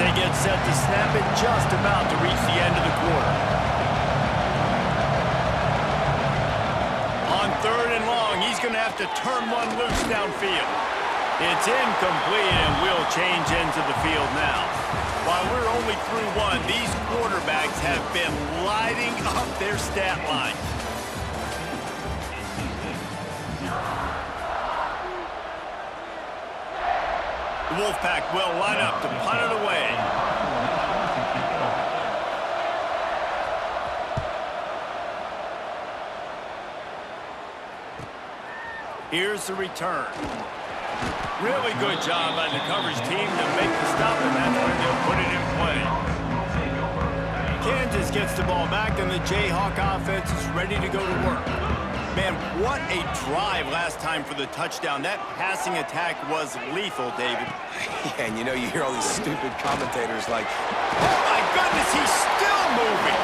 they get set to snap it, just about to reach the end of the quarter. On 3rd and long, he's going to have to turn one loose downfield. It's incomplete, and we'll change ends of the field now. While we're only through one, these quarterbacks have been lighting up their stat lines. The Wolfpack will line up to punt it away. Here's the return. Really good job by the coverage team to make the stop, and that's where they'll put it in play. Kansas gets the ball back, and the Jayhawk offense is ready to go to work. Man, what a drive last time for the touchdown. That passing attack was lethal, David. Yeah, and you know, you hear all these stupid commentators like, oh my goodness, he's still moving.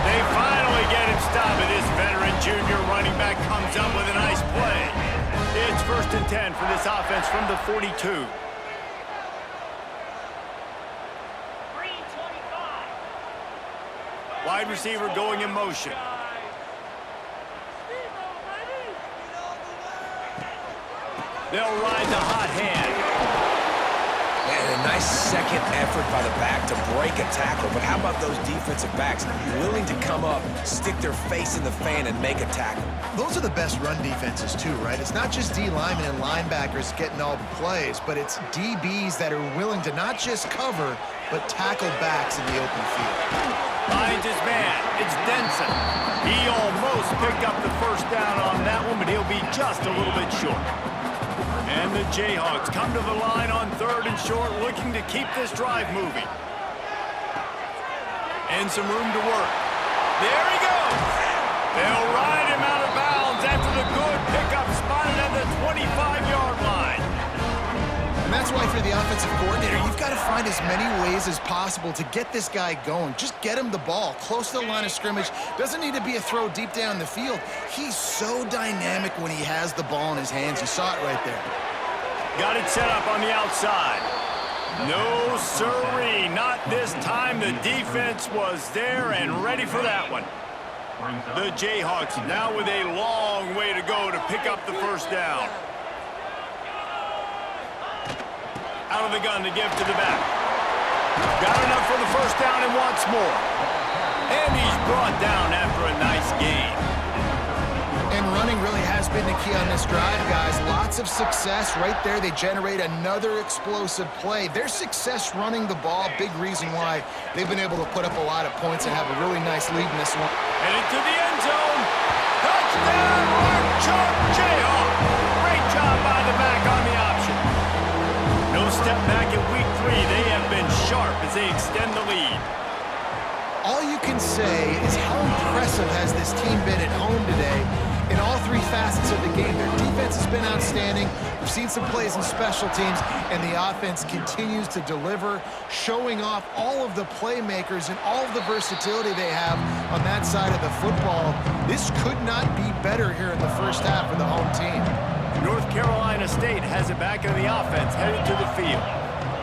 They finally get him stopped, and this veteran junior running back comes up with a nice play. It's 1st and 10 for this offense from the 42. Wide receiver going in motion. They'll ride the hot hand. Man, a nice second effort by the back to break a tackle. But how about those defensive backs willing to come up, stick their face in the fan, and make a tackle? Those are the best run defenses, too, right? It's not just D linemen and linebackers getting all the plays, but it's DBs that are willing to not just cover, but tackle backs in the open field. Finds his man. It's Denson. He almost picked up the first down on that one, but he'll be just a little bit short. And the Jayhawks come to the line on 3rd and short, looking to keep this drive moving. And some room to work. There he goes. They'll ride him out of bounds after the good pickup, spotted at the 25-yard line. And that's why for the offensive coordinator, you've got to find as many ways as possible to get this guy going. Just get him the ball close to the line of scrimmage. Doesn't need to be a throw deep down the field. He's so dynamic when he has the ball in his hands. You saw it right there. Got it set up on the outside. No sirree, not this time. The defense was there and ready for that one. The Jayhawks now with a long way to go to pick up the first down. Out of the gun to give to the back. Got enough for the first down and wants more. And he's brought down after a nice gain. And running really has been the key on this drive, guys. Lots of success right there. They generate another explosive play. Their success running the ball, big reason why they've been able to put up a lot of points and have a really nice lead in this one. Headed to the end zone. Touchdown, Mark Jayhawk. Great job by the back on the option. No step back in week 3. They have been sharp as they extend the lead. All you can say is how impressive has this team been at home today in all 3 facets of the game. Their defense has been outstanding. We've seen some plays in special teams, and the offense continues to deliver, showing off all of the playmakers and all of the versatility they have on that side of the football. This could not be better here in the first half for the home team. North Carolina State has it back in the offense, headed to the field.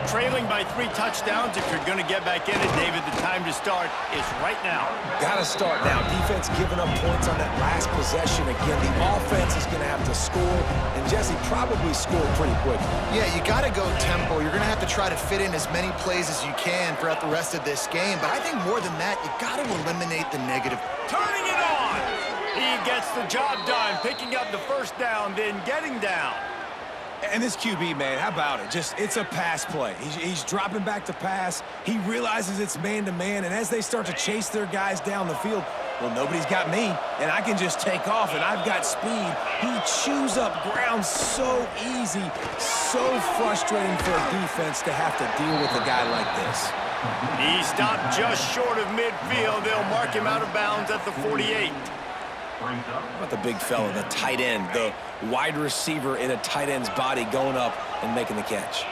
Trailing by 3 touchdowns. If you're going to get back in it, David, the time to start is right now. Got to start now. Defense giving up points on that last possession. Again, the offense is going to have to score, and Jesse probably scored pretty quick. Yeah, you got to go tempo. You're going to have to try to fit in as many plays as you can throughout the rest of this game. But I think more than that, you got to eliminate the negative. Turning it on. He gets the job done, picking up the first down, then getting down. And this QB, man, how about it? It's a pass play. He's dropping back to pass. He realizes it's man-to-man, and as they start to chase their guys down the field, well, nobody's got me, and I can just take off, and I've got speed. He chews up ground so easy, so frustrating for a defense to have to deal with a guy like this. He stopped just short of midfield. They'll mark him out of bounds at the 48. How about the big fella, the tight end, the wide receiver in a tight end's body going up and making the catch?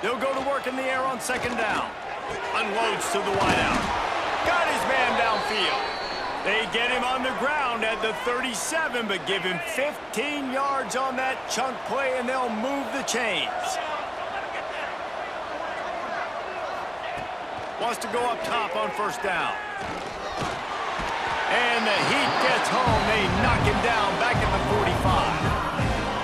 They'll go to work in the air on second down. Unloads to the wideout. Got his man downfield. They get him on the ground at the 37, but give him 15 yards on that chunk play, and they'll move the chains. Wants to go up top on first down. And the heat gets home. They knock him down back at the 45.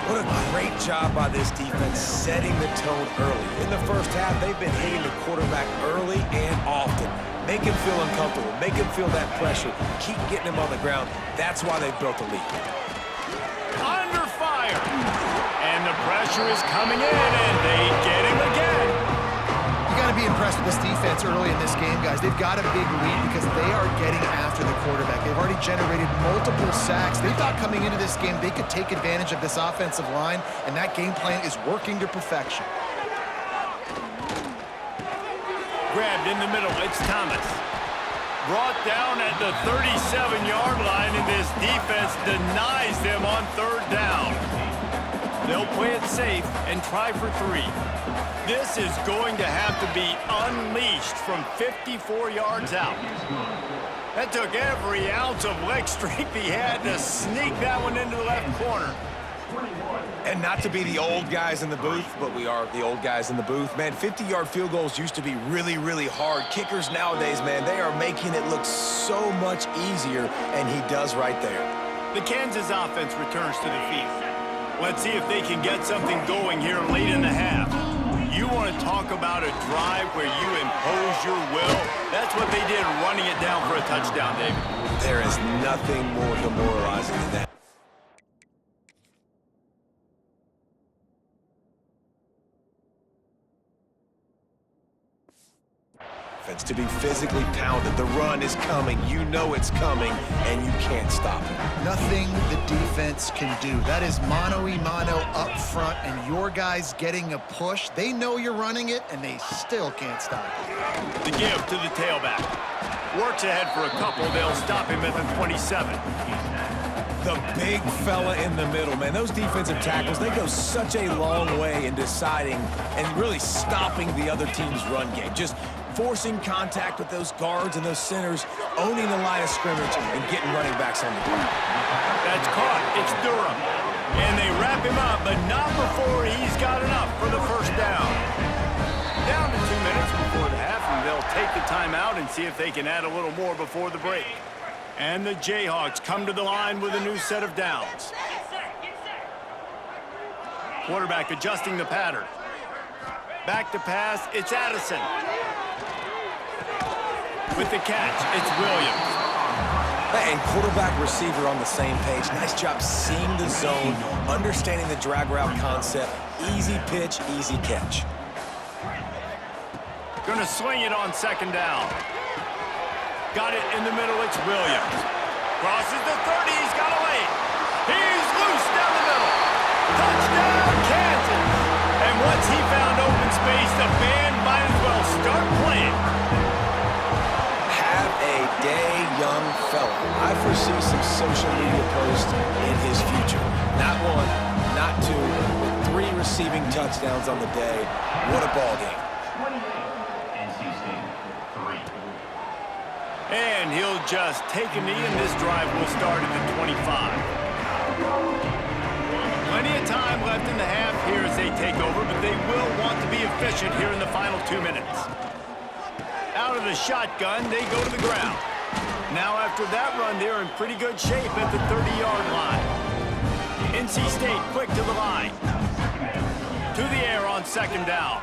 What a great job by this defense setting the tone early. In the first half, they've been hitting the quarterback early and often. Make him feel uncomfortable. Make him feel that pressure. Keep getting him on the ground. That's why they've built a lead. Under fire. And the pressure is coming in, and they get him again. You got to be impressed with this defense early in this game, guys. They've got a big lead because they are getting after the quarterback. They've already generated multiple sacks. They thought coming into this game they could take advantage of this offensive line, and that game plan is working to perfection. Grabbed in the middle, it's Thomas. Brought down at the 37-yard line, and this defense denies them on third down. They'll play it safe and try for 3. This is going to have to be unleashed from 54 yards out. That took every ounce of leg strength he had to sneak that one into the left corner. And not to be the old guys in the booth, but we are the old guys in the booth. Man, 50-yard field goals used to be really, really hard. Kickers nowadays, man, they are making it look so much easier, and he does right there. The Kansas offense returns to the field. Let's see if they can get something going here late in the half. You want to talk about a drive where you impose your will? That's what they did, running it down for a touchdown, David. There is nothing more demoralizing than that. To be physically pounded. The run is coming. You know it's coming, and you can't stop it. Nothing the defense can do. That is mano-a-mano up front, and your guys getting a push. They know you're running it, and they still can't stop it. The give to the tailback. Works ahead for a couple. They'll stop him at the 27. The big fella in the middle, man. Those defensive tackles, they go such a long way in deciding and really stopping the other team's run game. Just forcing contact with those guards and those centers, owning the line of scrimmage, and getting running backs on the ground. That's caught. It's Durham. And they wrap him up, but not before he's got enough for the first down. Down to 2 minutes before the half, and they'll take the timeout and see if they can add a little more before the break. And the Jayhawks come to the line with a new set of downs. Quarterback adjusting the pattern. Back to pass, it's Addison. With the catch, it's Williams. And quarterback receiver on the same page. Nice job seeing the zone, understanding the drag route concept. Easy pitch, easy catch. Gonna swing it on second down. Got it in the middle, it's Williams. Crosses the 30, he's got a lane. He's loose down the middle. Touchdown, Kansas. And once he found open space, the band might as well start playing. Have a day, young fella. I foresee some social media posts in his future. Not one, not two, but 3 receiving touchdowns on the day. What a ball game. And he'll just take a knee, and this drive will start at the 25. Plenty of time left in the half here as they take over, but they will want to be efficient here in the final 2 minutes. Out of the shotgun, they go to the ground. Now after that run, they're in pretty good shape at the 30-yard line. NC State quick to the line. To the air on second down.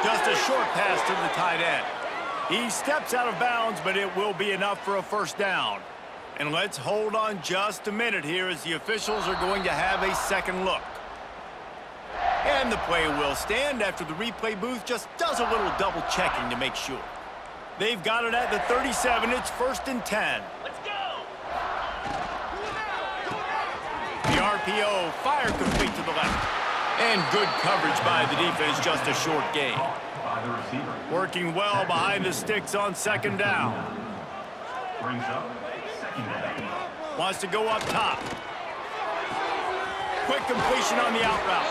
Just a short pass to the tight end. He steps out of bounds, but it will be enough for a first down. And let's hold on just a minute here as the officials are going to have a second look. And the play will stand after the replay booth just does a little double checking to make sure. They've got it at the 37. It's 1st and 10. Let's go! The RPO, fire complete to the left. And good coverage by the defense, just a short gain. Working well behind the sticks on second down. Brings up second down. Wants to go up top. Quick completion on the out route.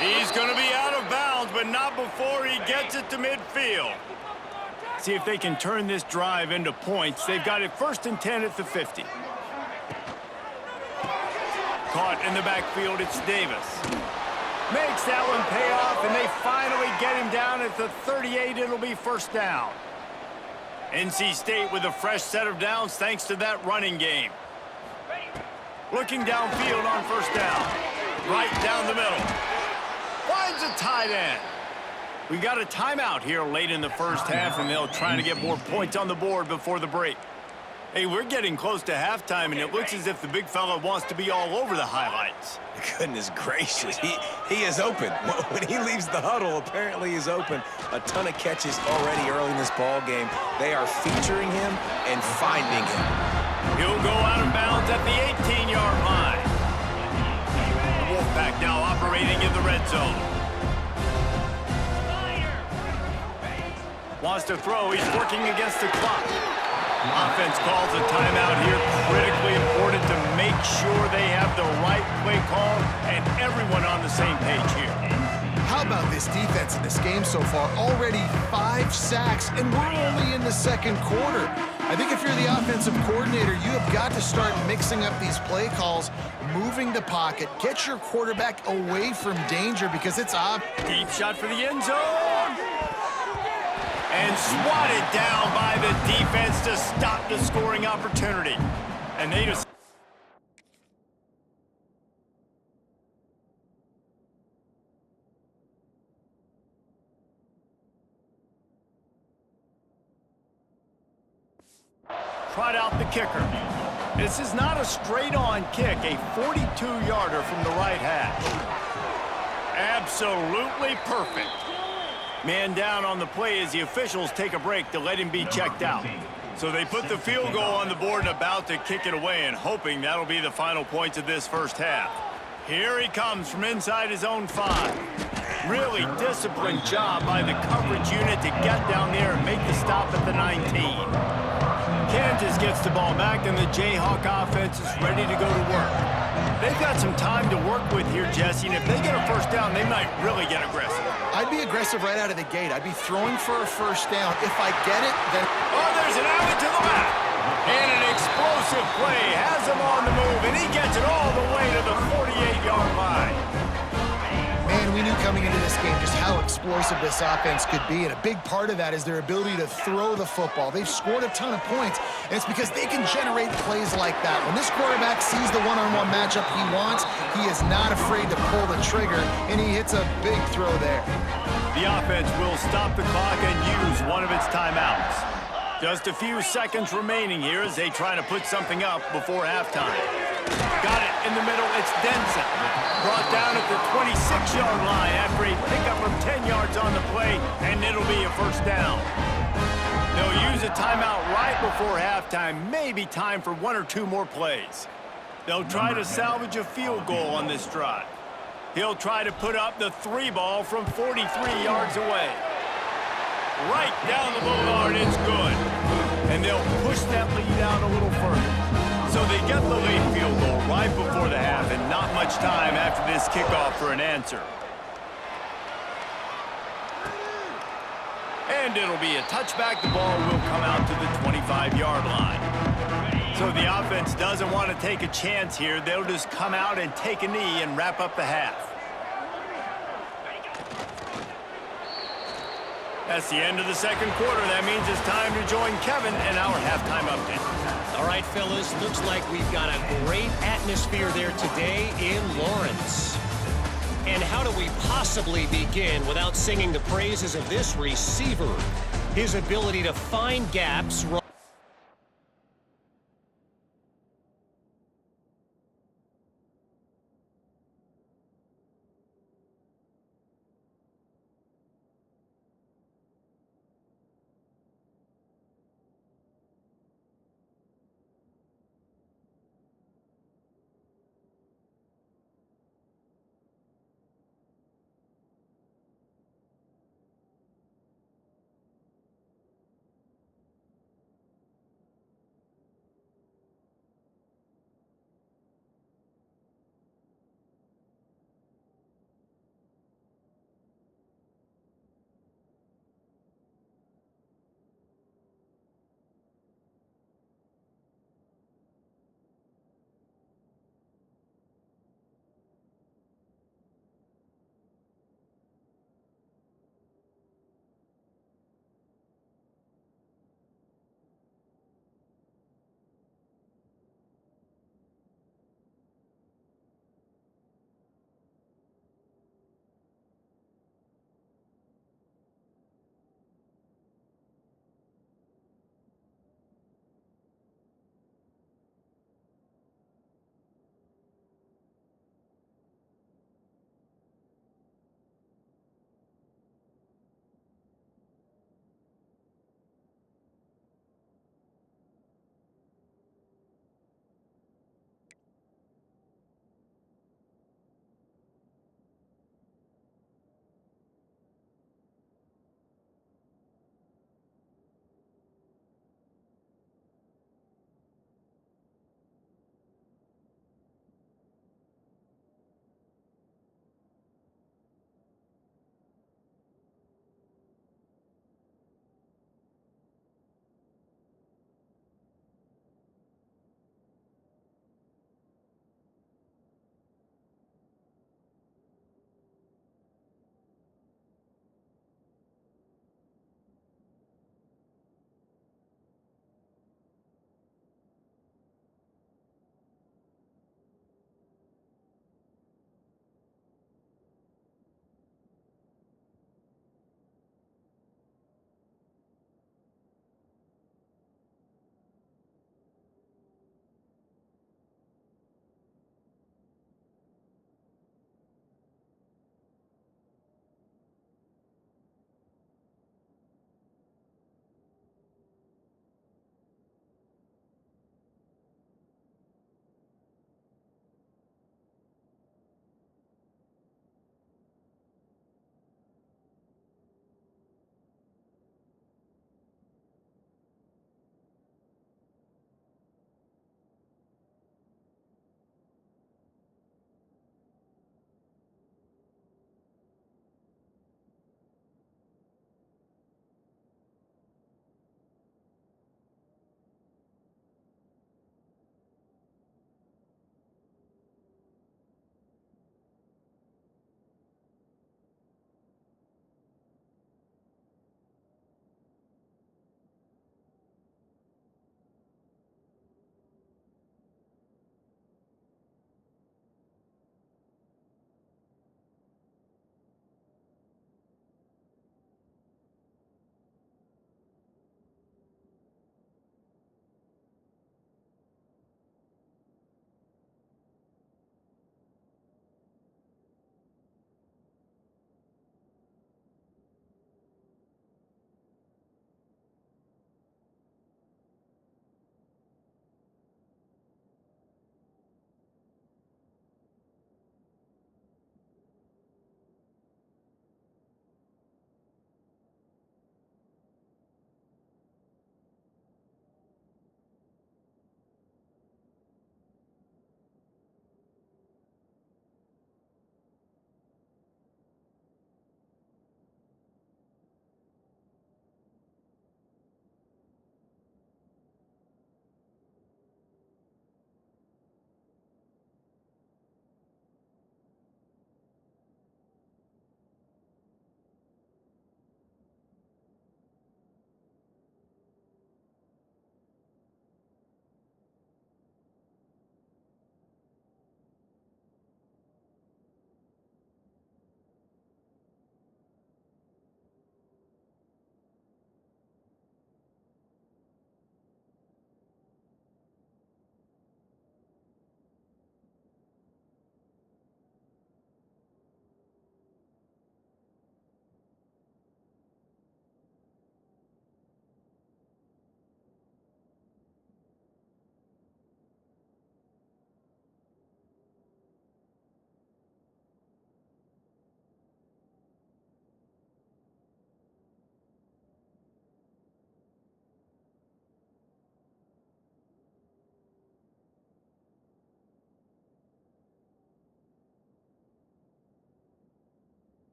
He's going to be out of bounds, but not before he gets it to midfield. See if they can turn this drive into points. They've got it 1st and 10 at the 50. Caught in the backfield, it's Davis. Makes that one pay off, and they finally get him down at the 38. It'll be first down. NC State with a fresh set of downs thanks to that running game. Looking downfield on first down. Right down the middle. Finds a tight end. We got a timeout here late in the first half, and they'll try to get more points on the board before the break. Hey, we're getting close to halftime, and it looks as if the big fella wants to be all over the highlights. Goodness gracious, he is open. When he leaves the huddle, apparently he's open. A ton of catches already early in this ball game. They are featuring him and finding him. He'll go out of bounds at the 18-yard line. The Wolfpack now operating in the red zone. Wants to throw. He's working against the clock. Offense calls a timeout here. Critically important to make sure they have the right play call and everyone on the same page here. How about this defense in this game so far? Already 5 sacks, and we're only in the second quarter. I think if you're the offensive coordinator, you have got to start mixing up these play calls, moving the pocket, get your quarterback away from danger because it's obvious. Deep shot for the end zone. And swatted down by the defense to stop the scoring opportunity. And they just... Tried out the kicker. This is not a straight-on kick, a 42-yarder from the right hash. Absolutely perfect. Man down on the play as the officials take a break to let him be checked out. So they put the field goal on the board and about to kick it away and hoping that'll be the final points of this first half. Here he comes from inside his own 5. Really disciplined job by the coverage unit to get down there and make the stop at the 19. Kansas gets the ball back and the Jayhawk offense is ready to go to work. They've got some time to work with here, Jesse, and if they get a first down, they might really get aggressive. I'd be aggressive right out of the gate. I'd be throwing for a first down. If I get it, then... Oh, there's an alley to the left. And an explosive play has him on the move, and he gets it all the way to the 48-yard line. Man, we knew coming into this game just how explosive this offense could be, and a big part of that is their ability to throw the football. They've scored a ton of points, and it's because they can generate plays like that. When this quarterback sees the one-on-one matchup he wants, he is not afraid to pull the trigger, and he hits a big throw there. The offense will stop the clock and use one of its timeouts. Just a few seconds remaining here as they try to put something up before halftime. Got it in the middle. It's Denson. Brought down at the 26-yard line after a pickup of 10 yards on the play, and it'll be a first down. They'll use a timeout right before halftime. Maybe time for 1 or 2 more plays. They'll try to salvage a field goal on this drive. He'll try to put up the 3 ball from 43 yards away. Right down the boulevard, it's good. And they'll push that lead out a little further. So they get the late field goal right before the half and not much time after this kickoff for an answer. And it'll be a touchback. The ball will come out to the 25-yard line. So the offense doesn't want to take a chance here. They'll just come out and take a knee and wrap up the half. That's the end of the second quarter. That means it's time to join Kevin and our halftime update. All right, fellas, looks like we've got a great atmosphere there today in Lawrence. And how do we possibly begin without singing the praises of this receiver? His ability to find gaps...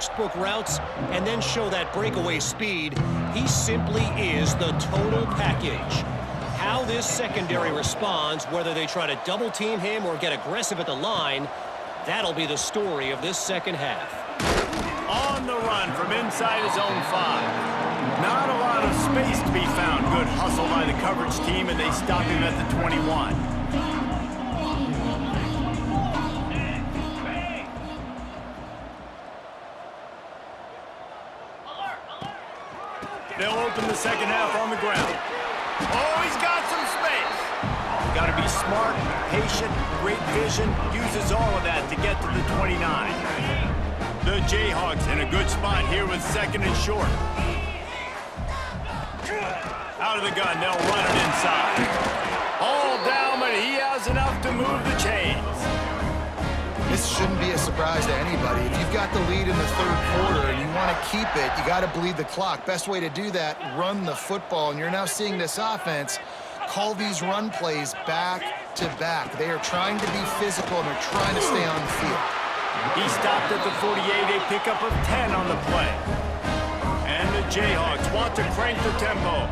textbook routes and then show that breakaway speed. He simply is the total package. How this secondary responds, whether they try to double-team him or get aggressive at the line, that'll be the story of this second half. On the run from inside his own 5. Not a lot of space to be found. Good hustle by the coverage team, and they stop him at the 21. They'll open the second half on the ground. Oh, he's got some space. Got to be smart, patient, great vision. Uses all of that to get to the 29. The Jayhawks in a good spot here with second and short. Out of the gun, they'll run it inside. All down, but he has enough to move the chains. This shouldn't be a surprise to anybody. If you've got the lead in the third quarter and you want to keep it, you got to bleed the clock. Best way to do that, run the football. And you're now seeing this offense call these run plays back to back. They are trying to be physical, and they're trying to stay on the field. He stopped at the 48, a pickup of 10 on the play. And the Jayhawks want to crank the tempo.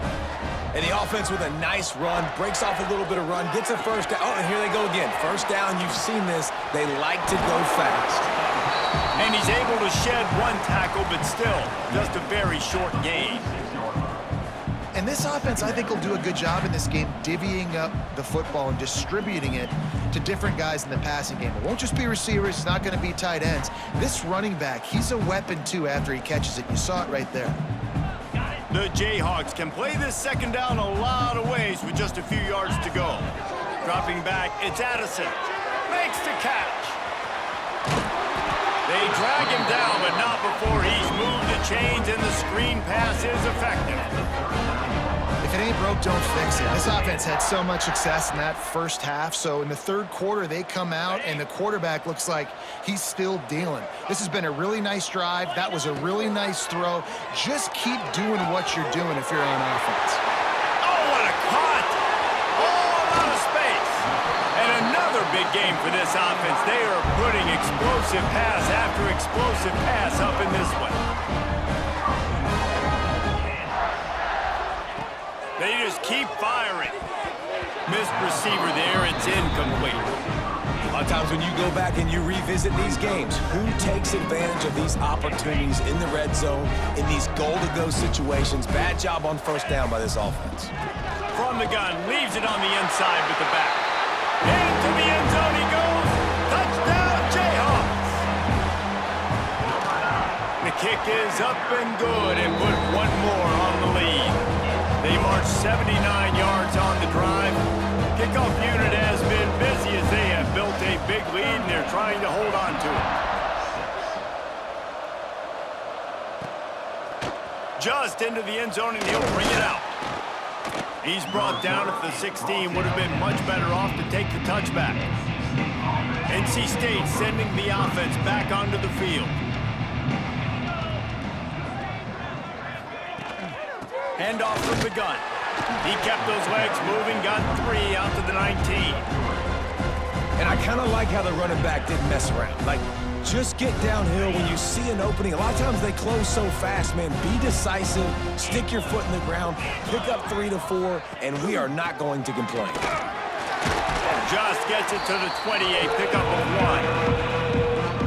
And the offense with a nice run, breaks off a little bit of run, gets a first down. Oh, and here they go again. First down, you've seen this. They like to go fast. And he's able to shed one tackle, but still, just a very short gain. And this offense, I think, will do a good job in this game divvying up the football and distributing it to different guys in the passing game. It won't just be receivers. It's not going to be tight ends. This running back, he's a weapon, too, after he catches it. You saw it right there. The Jayhawks can play this second down a lot of ways with just a few yards to go. Dropping back, it's Addison. Makes the catch. They drag him down, but not before he's moved the chains, and the screen pass is effective. If it ain't broke, don't fix it. This offense had so much success in that first half, so in the third quarter, they come out, and the quarterback looks like he's still dealing. This has been a really nice drive. That was a really nice throw. Just keep doing what you're doing if you're on offense. Oh, what a cut! Oh, a lot of space. And another big game for this offense. They are putting explosive pass after explosive pass up in this one. They just keep firing. Missed receiver there, it's incomplete. A lot of times when you go back and you revisit these games, who takes advantage of these opportunities in the red zone, in these goal-to-go situations? Bad job on first down by this offense. From the gun, leaves it on the inside with the back. Into the end zone he goes. Touchdown, Jayhawks. The kick is up and good, and put one more on the lead. They march 79 yards on the drive. Kickoff unit has been busy as they have built a big lead, and they're trying to hold on to it. Just into the end zone, and he'll bring it out. He's brought down at the 16. Would have been much better off to take the touchback. NC State sending the offense back onto the field. Handoff from the gun. He kept those legs moving, got 3 out to the 19. And I kind of like how the running back didn't mess around. Like, just get downhill when you see an opening. A lot of times they close so fast, man. Be decisive, stick your foot in the ground, pick up 3 to 4, and we are not going to complain. Just gets it to the 28, pickup of 1.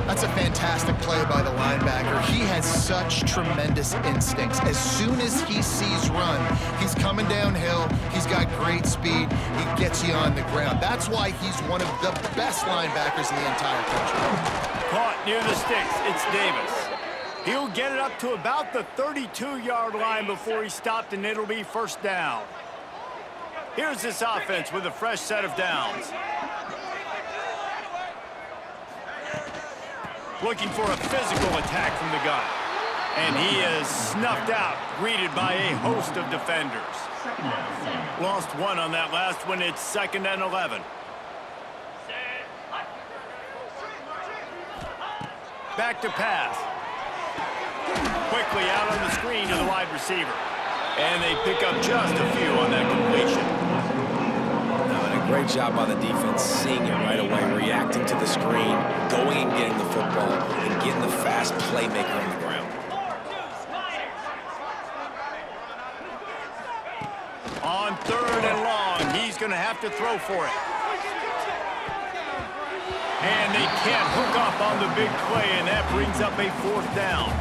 That's a fantastic play by the linebacker. He has such tremendous instincts. As soon as he sees run, he's coming downhill. He's got great speed. He gets you on the ground. That's why he's one of the best linebackers in the entire country. Caught near the sticks. It's Davis. He'll get it up to about the 32-yard line before he stopped, and it'll be first down. Here's this offense with a fresh set of downs. Looking for a physical attack from the gun. And he is snuffed out, greeted by a host of defenders. Lost 1 on that last one. It's 2nd and 11. Back to pass. Quickly out on the screen to the wide receiver. And they pick up just a few on that completion. Great job by the defense, seeing it right away, reacting to the screen, going and getting the football, and getting the fast playmaker on the ground. On 3rd and long, he's going to have to throw for it. And they can't hook up on the big play, and that brings up a 4th down.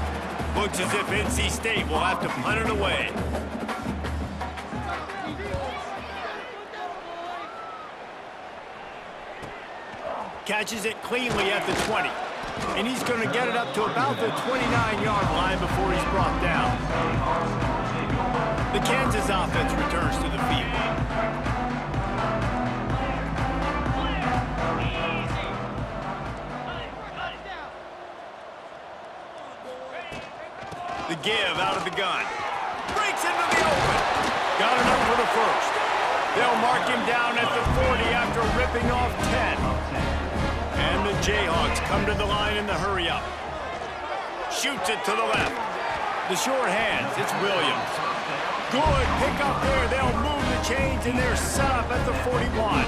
Looks as if NC State will have to punt it away. Catches it cleanly at the 20. And he's going to get it up to about the 29-yard line before he's brought down. The Kansas offense returns to the field. The give out of the gun. Breaks into the open. Got enough for the first. They'll mark him down at the 40 after ripping off 10. And the Jayhawks come to the line in the hurry-up. Shoots it to the left. The short hands, it's Williams. Good pick up there. They'll move the chains, and they're set up at the 41.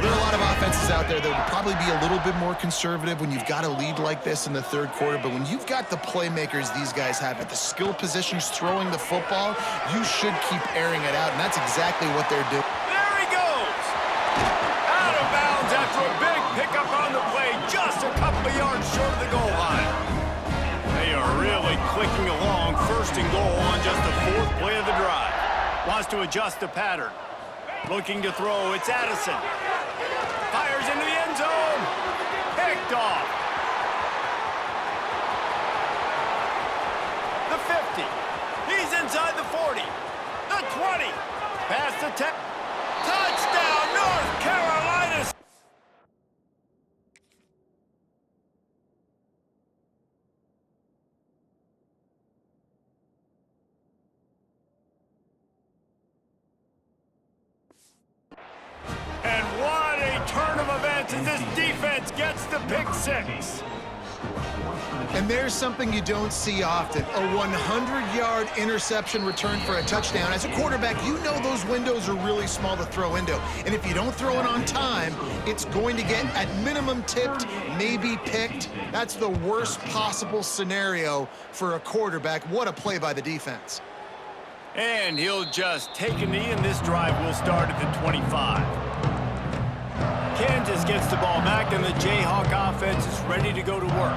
There are a lot of offenses out there that would probably be a little bit more conservative when you've got a lead like this in the 3rd quarter, but when you've got the playmakers these guys have at the skill positions throwing the football, you should keep airing it out, and that's exactly what they're doing. There he goes! Out of bounds after a big pickup on the play, just a couple of yards short of the goal line. They are really clicking along, 1st and goal on just the 4th play of the drive. Wants to adjust the pattern. Looking to throw, it's Addison. Fires into the end zone. Picked off. The 50. He's inside the 40. The 20. Past the 10. Touchdown, North Carolina. And what a turn of events as this defense gets the pick 6. And there's something you don't see often, a 100-yard interception return for a touchdown. As a quarterback, you know those windows are really small to throw into. And if you don't throw it on time, it's going to get at minimum tipped, maybe picked. That's the worst possible scenario for a quarterback. What a play by the defense. And he'll just take a knee, and this drive will start at the 25. Kansas gets the ball back, and the Jayhawk offense is ready to go to work.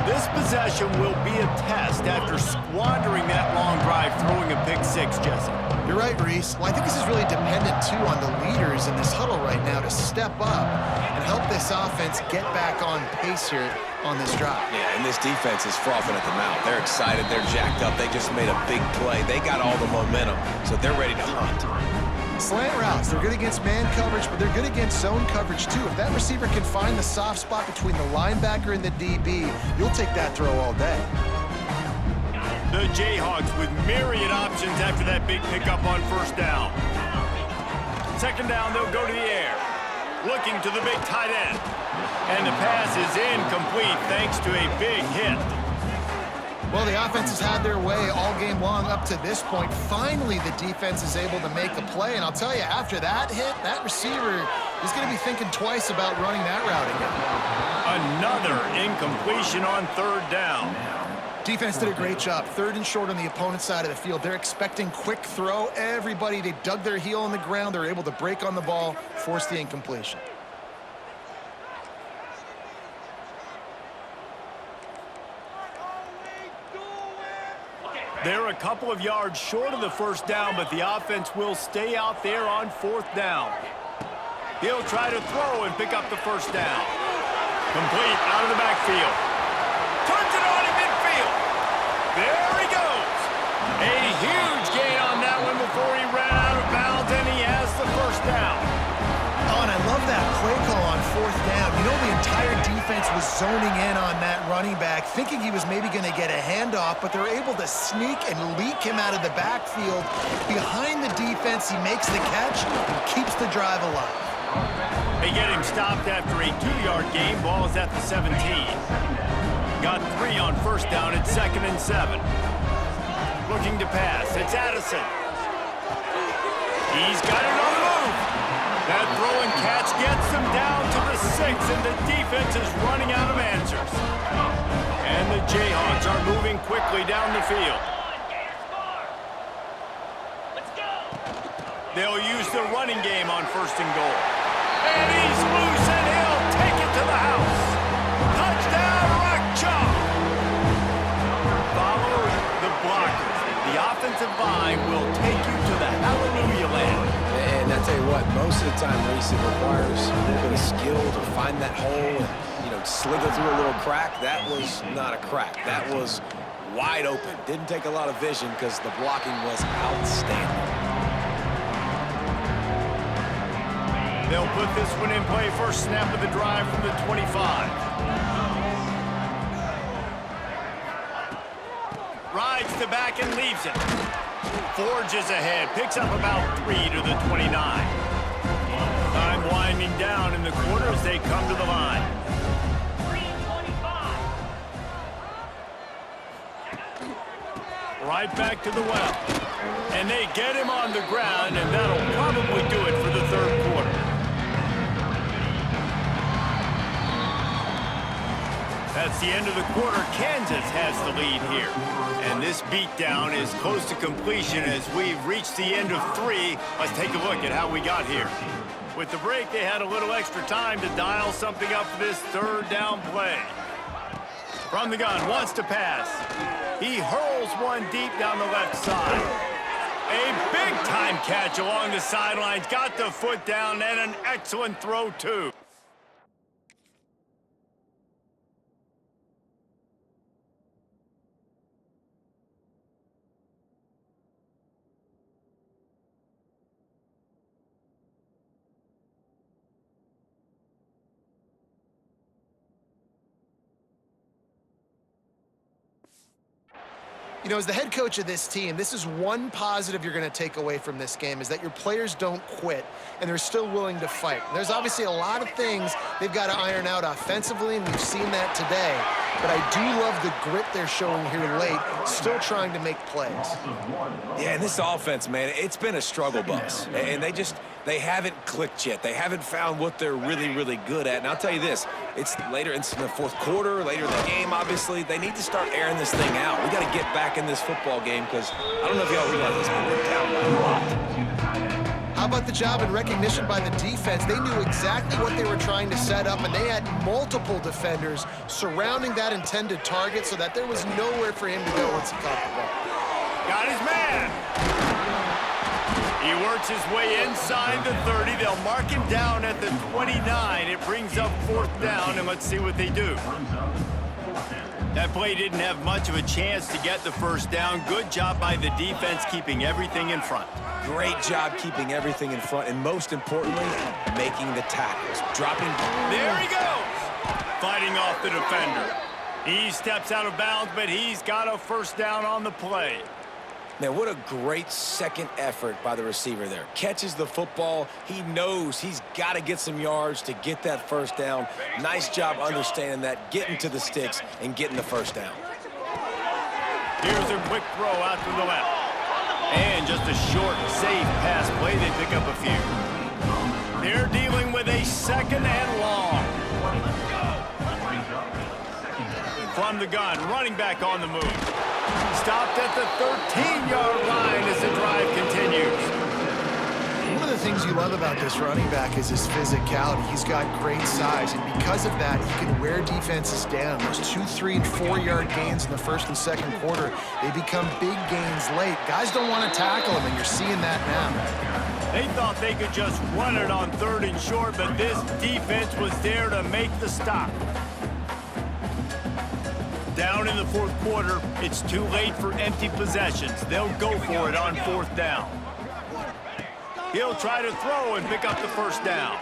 This possession will be a test after squandering that long drive, throwing a pick 6, Jesse. You're right, Reese. Well, I think this is really dependent, too, on the leaders in this huddle right now to step up and help this offense get back on pace here on this drive. Yeah, and this defense is frothing at the mouth. They're excited. They're jacked up. They just made a big play. They got all the momentum, so they're ready to hunt. Slant routes, they're good against man coverage, but they're good against zone coverage, too. If that receiver can find the soft spot between the linebacker and the DB, you'll take that throw all day. The Jayhawks with myriad options after that big pickup on 1st down. 2nd down, they'll go to the air. Looking to the big tight end. And the pass is incomplete thanks to a big hit. Well, the offense has had their way all game long up to this point. Finally, the defense is able to make a play. And I'll tell you, after that hit, that receiver is going to be thinking twice about running that route again. Another incompletion on 3rd down. Defense did a great job. 3rd and short on the opponent's side of the field. They're expecting quick throw. Everybody, they dug their heel on the ground. They're able to break on the ball, force the incompletion. They're a couple of yards short of the 1st down, but the offense will stay out there on 4th down. He'll try to throw and pick up the 1st down. Complete out of the backfield. Turns it on in midfield. There he goes. A huge gain on that one before he ran out of bounds, and he has the 1st down. Oh, and I love that play call on 4th down. You know, the entire defense was zoning in on that running back, thinking he was maybe going to get a handoff, but they're able to sneak and leak him out of the backfield. Behind the defense, he makes the catch and keeps the drive alive. They get him stopped after a 2-yard gain. Ball is at the 17. Got 3 on 1st down. It's 2nd and 7. Looking to pass. It's Addison. He's got it on the move. That throw and catch gets them down to the 6, and the defense is running out of answers. And the Jayhawks are moving quickly down the field. They'll use the running game on 1st and goal. And he's loose, and he'll take it to the house. Touchdown, Rock Chalk! Follow the blockers. The offensive line will take you to the hallelujah land. And I tell you what, most of the time, Reese, it requires a little bit of skill to find that hole and, slither through a little crack. That was not a crack. That was wide open. Didn't take a lot of vision because the blocking was outstanding. They'll put this one in play. First snap of the drive from the 25. Rides the back and leaves it. Forges ahead. Picks up about 3 to the 29. Time winding down in the quarter as they come to the line. Right back to the well. And they get him on the ground, and that'll probably do it for the 3rd quarter. That's the end of the quarter. Kansas has the lead here. And this beatdown is close to completion as we've reached the end of 3. Let's take a look at how we got here. With the break, they had a little extra time to dial something up for this 3rd down play. From the gun, wants to pass. He hurls one deep down the left side. A big-time catch along the sidelines. Got the foot down, and an excellent throw, too. As the head coach of this team, this is one positive you're going to take away from this game, is that your players don't quit, and they're still willing to fight. There's obviously a lot of things they've got to iron out offensively, and we've seen that today. But I do love the grit they're showing here late, still trying to make plays. Yeah, and this offense, man, it's been a struggle bus. And they haven't clicked yet. They haven't found what they're really, really good at. And I'll tell you this, it's later in the 4th quarter, later in the game, obviously. They need to start airing this thing out. We got to get back in this football game because I don't know if y'all realize this, but we're down by a lot. How about the job and recognition by the defense? They knew exactly what they were trying to set up, and they had multiple defenders surrounding that intended target so that there was nowhere for him to go once he caught the ball. Got his man. He works his way inside the 30. They'll mark him down at the 29. It brings up 4th down, and let's see what they do. That play didn't have much of a chance to get the 1st down. Good job by the defense keeping everything in front. Great job keeping everything in front, and most importantly, making the tackles. Dropping. There he goes! Fighting off the defender. He steps out of bounds, but he's got a 1st down on the play. Man, what a great second effort by the receiver there. Catches the football. He knows he's got to get some yards to get that 1st down. Nice job understanding that, getting to the sticks and getting the 1st down. Here's a quick throw out to the left. And just a short, safe pass play. They pick up a few. They're dealing with a 2nd and long. From the gun, running back on the move. Stopped at the 13-yard line as the drive continues. One of the things you love about this running back is his physicality. He's got great size, and because of that, he can wear defenses down. Those 2-, 3-, and 4-yard gains in the 1st and 2nd quarter, they become big gains late. Guys don't want to tackle him, and you're seeing that now. They thought they could just run it on 3rd and short, but this defense was there to make the stop. Down in the 4th quarter, it's too late for empty possessions. They'll go for it on 4th down. He'll try to throw and pick up the 1st down.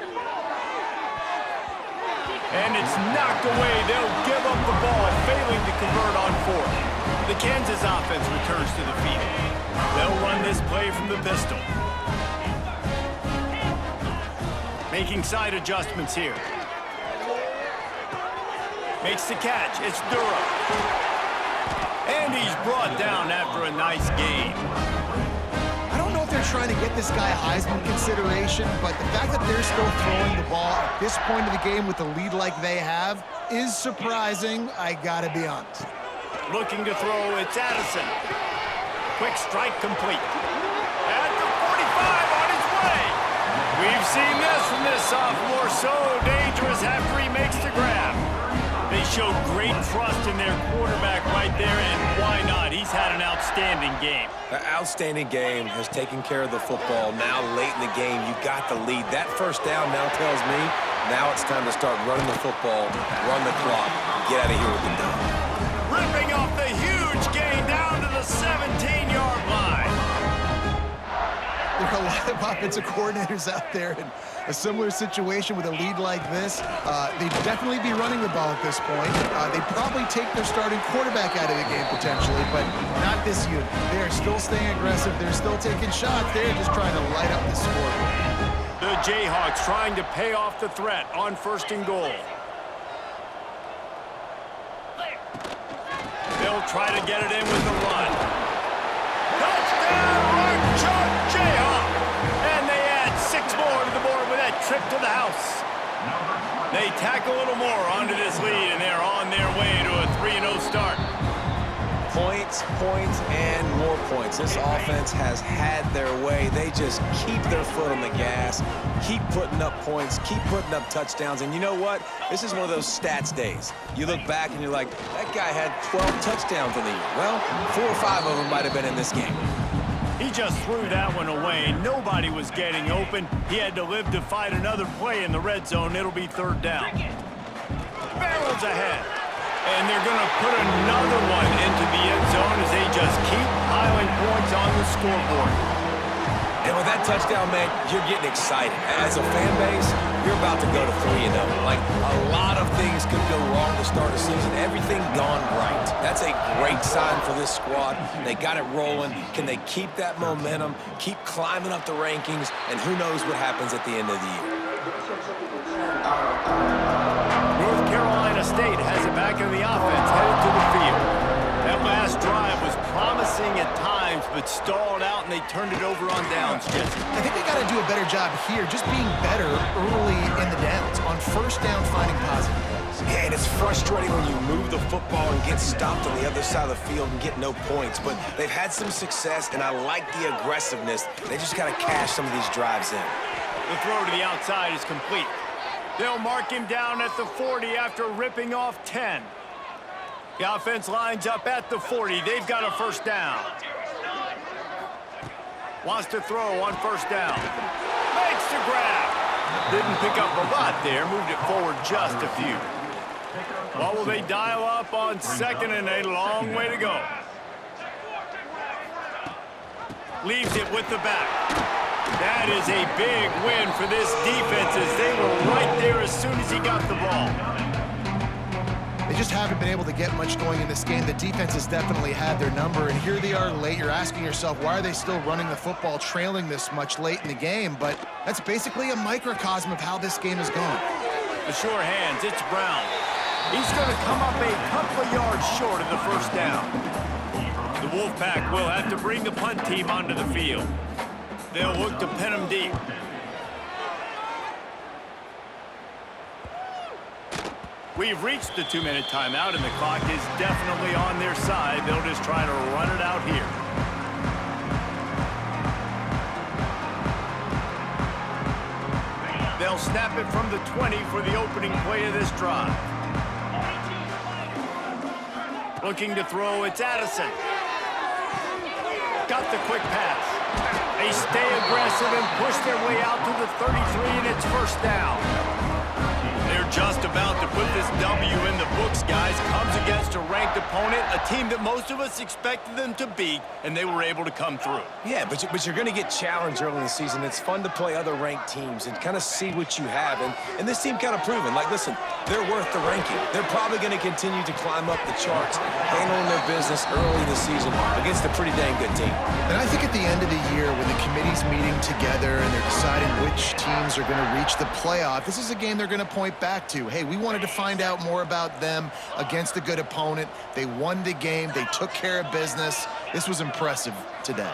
And it's knocked away. They'll give up the ball, failing to convert on 4th. The Kansas offense returns to the field. They'll run this play from the pistol. Making side adjustments here. Makes the catch. It's Durham. And he's brought down after a nice game. I don't know if they're trying to get this guy Heisman consideration, but the fact that they're still throwing the ball at this point of the game with a lead like they have is surprising, I gotta be honest. Looking to throw, it's Addison. Quick strike complete. At the 45 on his way. We've seen this from this sophomore, so dangerous after he makes the grab. They showed great trust in their quarterback right there, and why not? He's had an outstanding game. An outstanding game, has taken care of the football. Now late in the game, you got the lead. That first down now tells me now it's time to start running the football, run the clock, get out of here with the done. Ripping off the huge gain down to the 17-yard line. There are a lot of offensive coordinators out there in a similar situation with a lead like this. They'd definitely be running the ball at this point. They'd probably take their starting quarterback out of the game potentially, but not this unit. They're still staying aggressive. They're still taking shots. They're just trying to light up the scoreboard. The Jayhawks trying to pay off the threat on 1st and goal. They'll try to get it in with the run. Touchdown, Rock Chalk Jayhawk! And they add 6 more to the board with that trip to the house. They tack a little more onto this lead, and they're on their way to a 3-0 start. Points, points, and more points. This offense has had their way. They just keep their foot on the gas, keep putting up points, keep putting up touchdowns. And you know what? This is one of those stats days. You look back and you're like, that guy had 12 touchdowns on the year. Well, 4 or 5 of them might have been in this game. He just threw that one away. Nobody was getting open. He had to live to fight another play in the red zone. It'll be 3rd down. Barrels ahead. And they're going to put another one into the end zone as they just keep piling points on the scoreboard. And with that touchdown, man, you're getting excited. As a fan base, you're about to go to 3-0. Like, a lot of things could go wrong to start a season. Everything gone right. That's a great sign for this squad. They got it rolling. Can they keep that momentum, keep climbing up the rankings, and who knows what happens at the end of the year. North Carolina State has it back in the offense, headed to the field. That last drive was promising at times, but stalled out, and they turned it over on downs, Jesse. I think they got to do a better job here, just being better early in the downs. On 1st down, finding positive plays. Yeah, and it's frustrating when you move the football and get stopped on the other side of the field and get no points. But they've had some success, and I like the aggressiveness. They just got to cash some of these drives in. The throw to the outside is complete. They'll mark him down at the 40 after ripping off 10. The offense lines up at the 40. They've got a 1st down. Wants to throw on 1st down. Makes the grab. Didn't pick up a lot there. Moved it forward just a few. What will they dial up on 2nd and a long way to go? Leaves it with the back. That is a big win for this defense as they were right there as soon as he got the ball. They just haven't been able to get much going in this game. The defense has definitely had their number, and here they are late. You're asking yourself, why are they still running the football, trailing this much late in the game? But that's basically a microcosm of how this game has gone. The sure hands, it's Brown. He's going to come up a couple of yards short of the 1st down. The Wolfpack will have to bring the punt team onto the field. They'll look to pin him deep. We've reached the 2-minute timeout, and the clock is definitely on their side. They'll just try to run it out here. They'll snap it from the 20 for the opening play of this drive. Looking to throw, it's Addison. Got the quick pass. They stay aggressive and push their way out to the 33, and it's 1st down. They're just about to put this W in the books, guys. Comes against a ranked opponent, a team that most of us expected them to beat, and they were able to come through. Yeah, but you're going to get challenged early in the season. It's fun to play other ranked teams and kind of see what you have. And this team kind of proven, like, listen, they're worth the ranking. They're probably going to continue to climb up the charts, handling their business early in the season against a pretty dang good team. And I think at the end of the year, when the committee's meeting together and they're deciding which teams are going to reach the playoff, this is a game they're going to point back to. Hey, we wanted to find out more about them against a good opponent. They won the game. They took care of business. This was impressive today.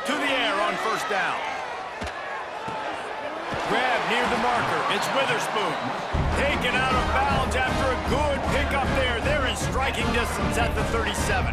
To the air on first down. Grab near the marker. It's Witherspoon. Taken out of bounds after a good pickup there. They're in striking distance at the 37.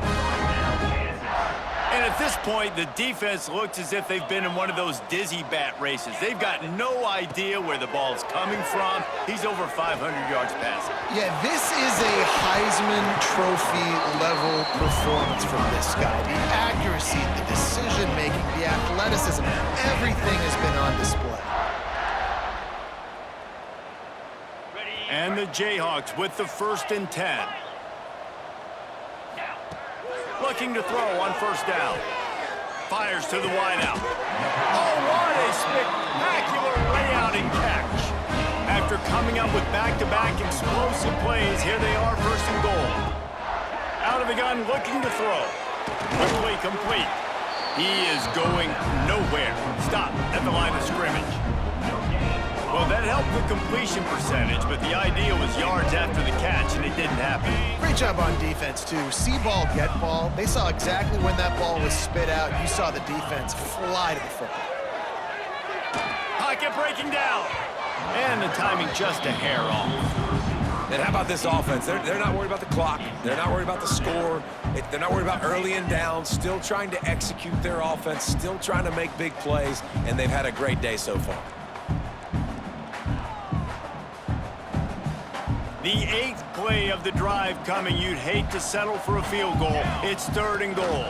And at this point, the defense looks as if they've been in one of those dizzy bat races. They've got no idea where the ball's coming from. He's over 500 yards passing. Yeah, this is a Heisman Trophy level performance from this guy. The accuracy, the decision-making, the athleticism, everything has been on display. And the Jayhawks with the 1st and 10. Looking to throw on first down. Fires to the wideout. Oh, what a spectacular layout and catch. After coming up with back-to-back explosive plays, here they are, 1st and goal. Out of the gun, looking to throw. Quickly complete. He is going nowhere. Stop at the line of scrimmage. Well, that helped the completion percentage, but the idea was yards after the catch, and it didn't happen. Great job on defense, too. See ball, get ball. They saw exactly when that ball was spit out. You saw the defense fly to the football. Pocket breaking down. And the timing just a hair off. And how about this offense? They're not worried about the clock. They're not worried about the score. They're not worried about early and down. Still trying to execute their offense. Still trying to make big plays. And they've had a great day so far. The 8th play of the drive coming. You'd hate to settle for a field goal. It's 3rd and goal.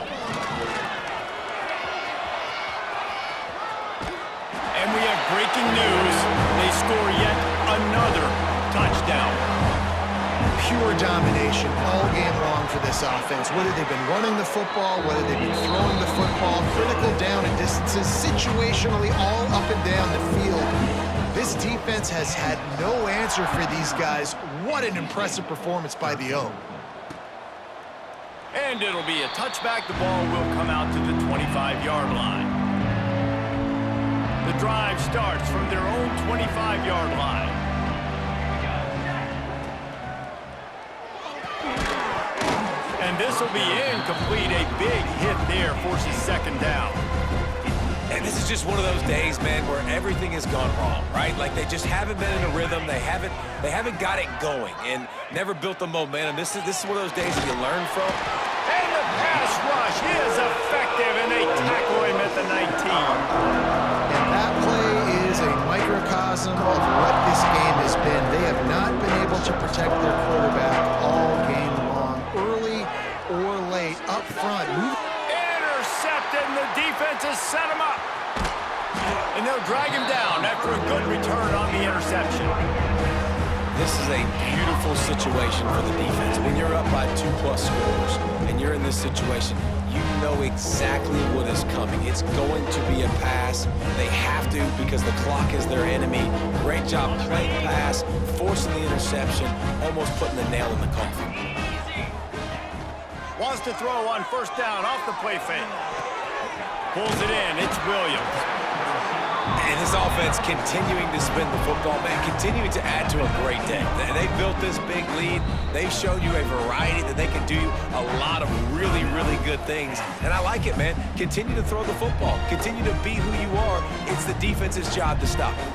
And we have breaking news. They score yet another touchdown. Pure domination all game long for this offense. Whether they've been running the football, whether they've been throwing the football, critical down and distances, situationally all up and down the field. This defense has had no answer for these guys. What an impressive performance by the O. And it'll be a touchback. The ball will come out to the 25-yard line. The drive starts from their own 25-yard line. And this will be incomplete. A big hit there forces 2nd down. And this is just one of those days, man, where everything has gone wrong, right? Like they just haven't been in a rhythm. They haven't got it going and never built the momentum. This is one of those days that you learn from. And the pass rush is effective, and they tackle him at the 19. And that play is a microcosm of what this game has been. They have not been able to protect their quarterback all game long, early or late, up front. Intercepted, and the defense has set him up. And they'll drag him down after a good return on the interception. This is a beautiful situation for the defense. When you're up by 2+ scores and you're in this situation, you know exactly what is coming. It's going to be a pass. They have to because the clock is their enemy. Great job playing pass, forcing the interception, almost putting the nail in the coffin. Wants to throw on first down off the play fake. Pulls it in. It's Williams. And this offense continuing to spin the football, man, continuing to add to a great day. They've built this big lead. They've shown you a variety that they can do a lot of really, really good things. And I like it, man. Continue to throw the football. Continue to be who you are. It's the defense's job to stop it.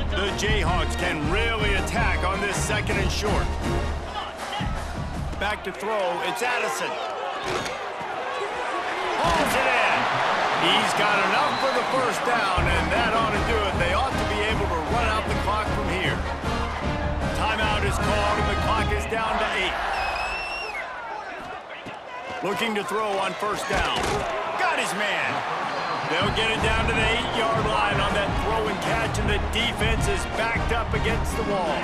The Jayhawks can really attack on this 2nd and short. Back to throw. It's Addison. Pulls it in. He's got enough for the first down, and that ought to do it. They ought to be able to run out the clock from here. Timeout is called, and the clock is down to 8. Looking to throw on first down. Got his man. They'll get it down to the 8-yard line on that throw and catch, and the defense is backed up against the wall.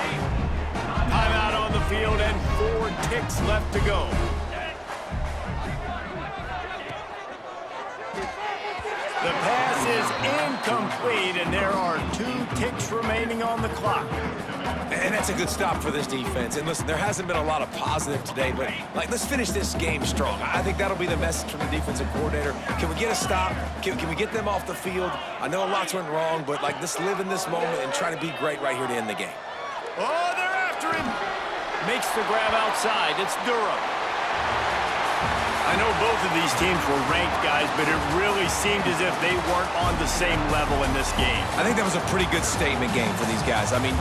Timeout on the field, and 4 ticks left to go. The pass is incomplete, and there are 2 ticks remaining on the clock. And that's a good stop for this defense. And listen, there hasn't been a lot of positive today, but let's finish this game strong. I think that'll be the message from the defensive coordinator. Can we get a stop? Can we get them off the field? I know a lot's went wrong, but let's live in this moment and try to be great right here to end the game. Oh, they're after him. Makes the grab outside. It's Durham. I know both of these teams were ranked, guys, but it really seemed as if they weren't on the same level in this game. I think that was a pretty good statement game for these guys. I mean,